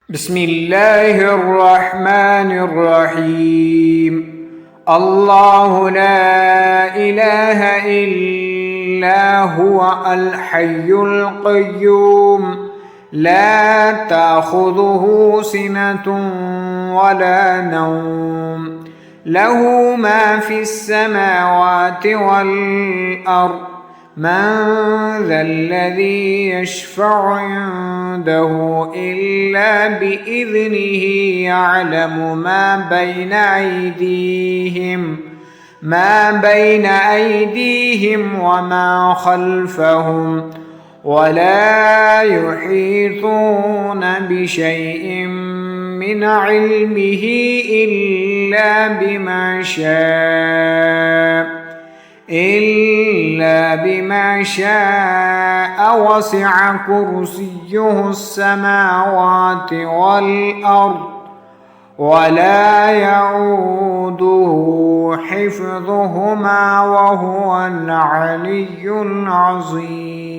بسم الله الرحمن الرحيم. الله لا إله إلا هو الحي القيوم، لا تأخذه سنة ولا نوم، له ما في السماوات والأرض. من ذا الذي يشفع عنده إلا بإذنه، يعلم ما بين أيديهم وما خلفهم، ولا يحيطون بشيء من علمه إلا بما شاء، وسع كرسيه السماوات والأرض، ولا يعوده حفظهما، وهو العلي العظيم.